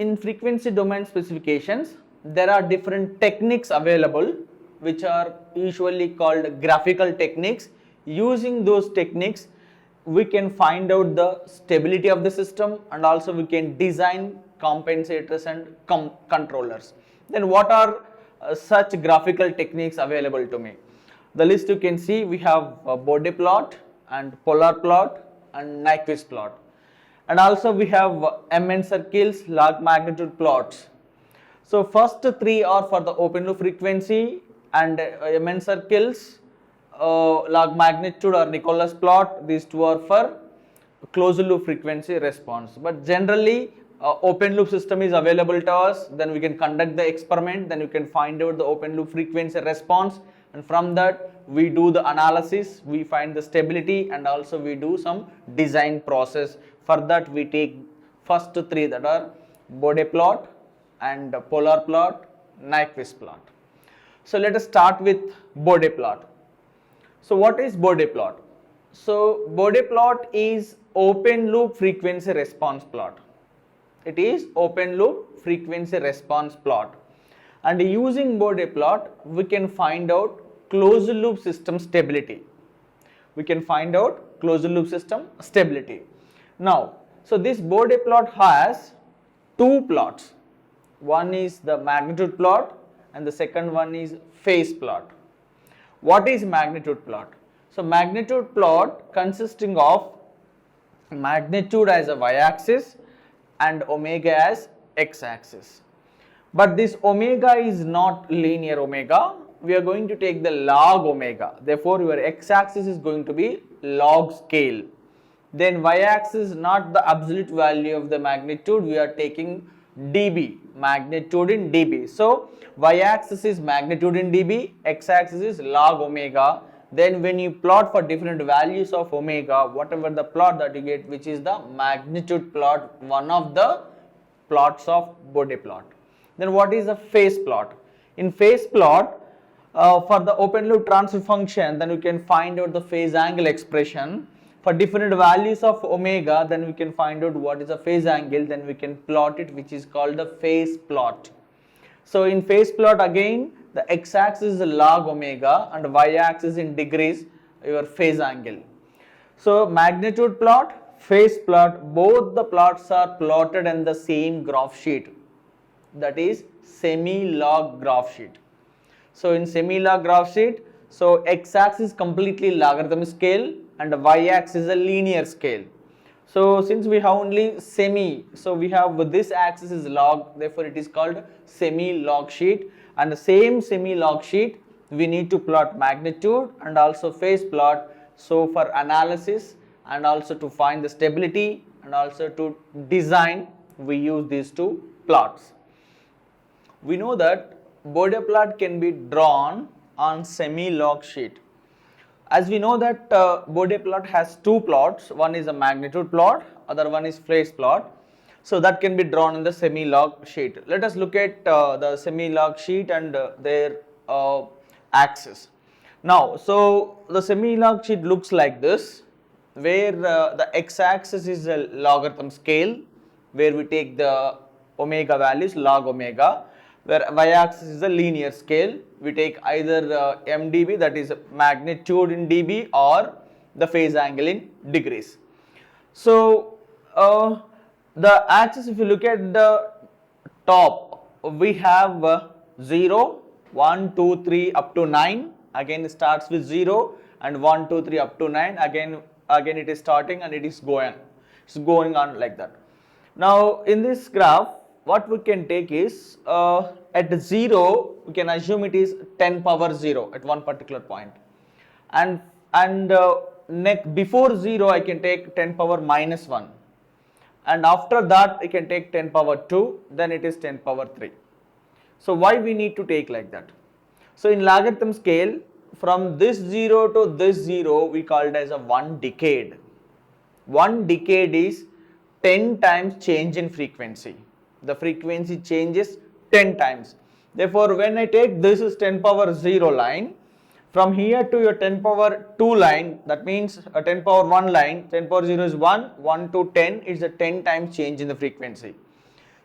in frequency domain specifications, there are different techniques available which are usually called graphical techniques. Using those techniques, we can find out the stability of the system, and also we can design compensators and controllers. Then what are such graphical techniques available to me? The list you can see, we have Bode plot and polar plot and Nyquist plot, and also we have MN circles, log magnitude plots. So first three are for the open loop frequency and MN circles, log magnitude or Nyquist plot. These two are for closed loop frequency response. But generally open loop system is available to us, then we can conduct the experiment, then you can find out the open loop frequency response, and from that we do the analysis, we find the stability, and also we do some design process. For that we take first three, that are Bode plot and polar plot, Nyquist plot. So let us start with Bode plot. So what is Bode plot? So Bode plot is open loop frequency response plot. It is open loop frequency response plot, and using Bode plot we can find out closed loop system stability. We can find out closed loop system stability. Now, so this Bode plot has two plots. One is the magnitude plot and the second one is phase plot. What is magnitude plot? So magnitude plot consisting of magnitude as a y-axis and omega as x-axis. But this omega is not linear omega. We are going to take the log omega. Therefore, your x-axis is going to be log scale. Then y-axis is not the absolute value of the magnitude. We are taking dB, magnitude in dB. So y-axis is magnitude in dB, x-axis is log omega. Then when you plot for different values of omega, whatever the plot that you get, which is the magnitude plot, one of the plots of Bode plot. Then what is the phase plot? In phase plot, for the open loop transfer function, then you can find out the phase angle expression. For different values of omega, then we can find out what is the phase angle, then we can plot it, which is called the phase plot. So in phase plot again, the x-axis is log omega and y-axis in degrees, your phase angle. So magnitude plot, phase plot, both the plots are plotted in the same graph sheet, that is Semilog graph sheet. So in Semilog graph sheet, so x-axis completely logarithmic scale and y-axis is a linear scale. So since we have only semi, so we have this axis is log, therefore it is called Semilog sheet. And the same Semilog sheet we need to plot magnitude and also phase plot. So for analysis and also to find the stability and also to design, we use these two plots. We know that Bode plot can be drawn on Semilog sheet. As we know that Bode plot has two plots, one is a magnitude plot, other one is phase plot. So that can be drawn in the Semilog sheet. Let us look at the Semilog sheet and their axis. Now, so the Semilog sheet looks like this, where the x-axis is a logarithm scale, where we take the omega values, log omega, where y-axis is a linear scale. We take either mdb, that is magnitude in dB, or the phase angle in degrees. So the axis, if you look at the top, we have 0, 1, 2, 3 up to 9. Again it starts with 0 and 1, 2, 3 up to 9. Again it is starting and it is going on like that. Now in this graph, what we can take is at 0 we can assume it is 10 power 0 at one particular point, and before 0 I can take 10 power minus 1, and after that I can take 10 power 2, then it is 10 power 3. So why we need to take like that? So in logarithm scale, from this 0 to this 0 we call it as a 1 decade. 1 decade is 10 times change in frequency. The frequency changes 10 times. Therefore, when I take this is 10 power 0 line, from here to your 10 power 2 line, that means a 10 power 1 line, 10 power 0 is 1, 1 to 10 is a 10 times change in the frequency.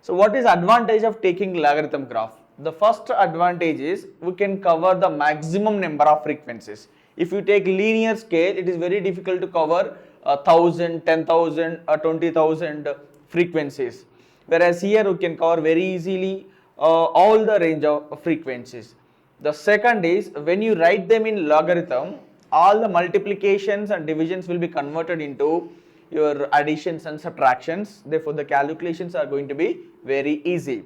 So what is advantage of taking logarithm graph? The first advantage is we can cover the maximum number of frequencies. If you take linear scale, it is very difficult to cover 1000, 10,000 or 20,000 frequencies. Whereas here we can cover very easily all the range of frequencies. The second is when you write them in logarithm, all the multiplications and divisions will be converted into your additions and subtractions. Therefore, the calculations are going to be very easy.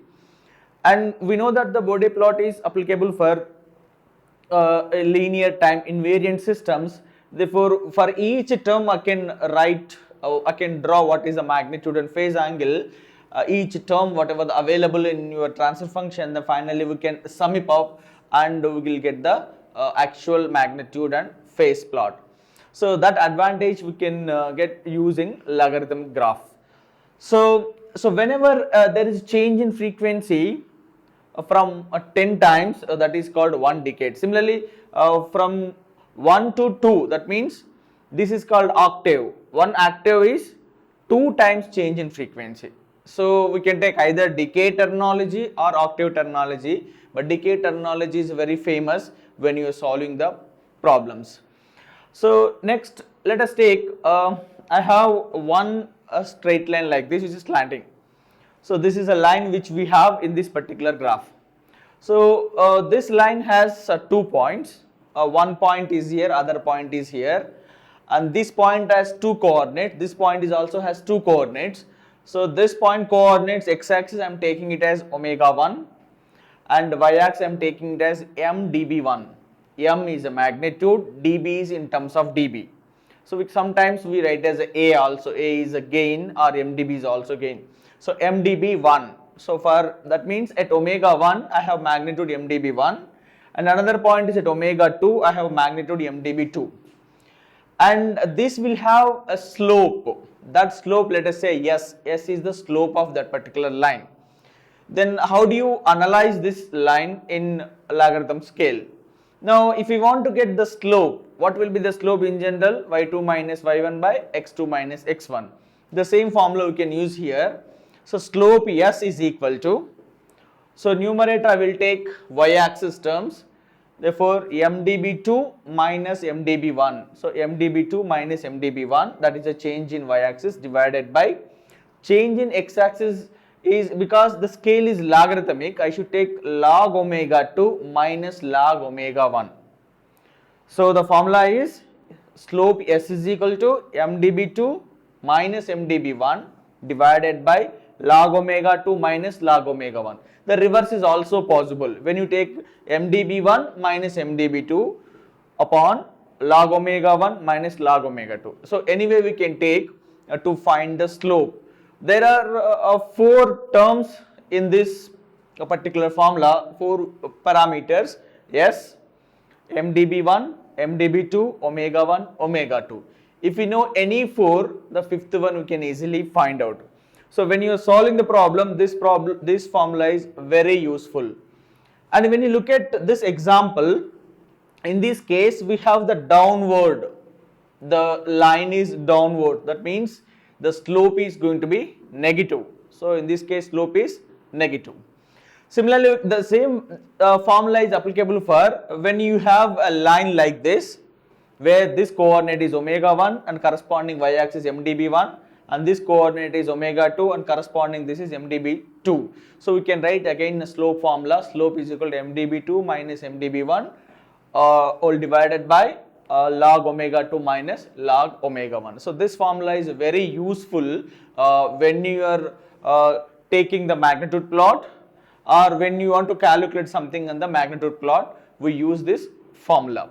And we know that the Bode plot is applicable for linear time invariant systems. Therefore, for each term I can write, I can draw what is the magnitude and phase angle. Each term, whatever the available in your transfer function, then finally we can sum it up and we will get the actual magnitude and phase plot. So that advantage we can get using logarithm graph. So whenever there is change in frequency from 10 times, that is called 1 decade. Similarly, from 1 to 2, that means this is called octave. 1 octave is 2 times change in frequency. So we can take either decade terminology or octave terminology, but decade terminology is very famous when you are solving the problems. So next, let us take, I have one straight line like this which is slanting. So this is a line which we have in this particular graph. So this line has 2 points. One point is here, other point is here, and this point has 2 coordinates. This point is also has 2 coordinates. So this point coordinates x-axis I am taking it as omega 1 and y-axis I am taking it as mdb1. M is a magnitude, dB is in terms of dB. So sometimes we write as A also, A is a gain or mdB is also gain. So mdb1. So for that means at omega 1 I have magnitude mdb1 and another point is at omega 2 I have magnitude mdb2. And this will have a slope. That slope, let us say S. S is the slope of that particular line. Then how do you analyze this line in logarithm scale? Now if we want to get the slope, what will be the slope in general? y2 minus y1 by x2 minus x1. The same formula we can use here. So slope S is equal to, so numerator I will take y-axis terms. Therefore mdb2 minus mdb1. So mdb2 minus mdb1, that is a change in y-axis divided by change in x-axis is, because the scale is logarithmic, I should take log omega 2 minus log omega 1. So the formula is slope S is equal to mdb2 minus mdb1 divided by log omega 2 minus log omega 1. The reverse is also possible. When you take mdb1 minus mdb2 upon log omega 1 minus log omega 2. So anyway we can take to find the slope. There are 4 terms in this particular formula, 4 parameters: S, mdb1, mdb2, omega 1, omega 2. If we know any 4, the 5th one we can easily find out. So when you are solving the problem, this formula is very useful. And when you look at this example, in this case we have the downward, the line is downward, that means the slope is going to be negative. So in this case slope is negative. Similarly, the same formula is applicable for when you have a line like this, where this coordinate is omega 1 and corresponding y-axis mdb1, and this coordinate is omega 2 and corresponding this is mdb2. So we can write again the slope formula. Slope is equal to mdb2 minus mdb1 all divided by log omega 2 minus log omega 1. So this formula is very useful when you are taking the magnitude plot, or when you want to calculate something on the magnitude plot, we use this formula.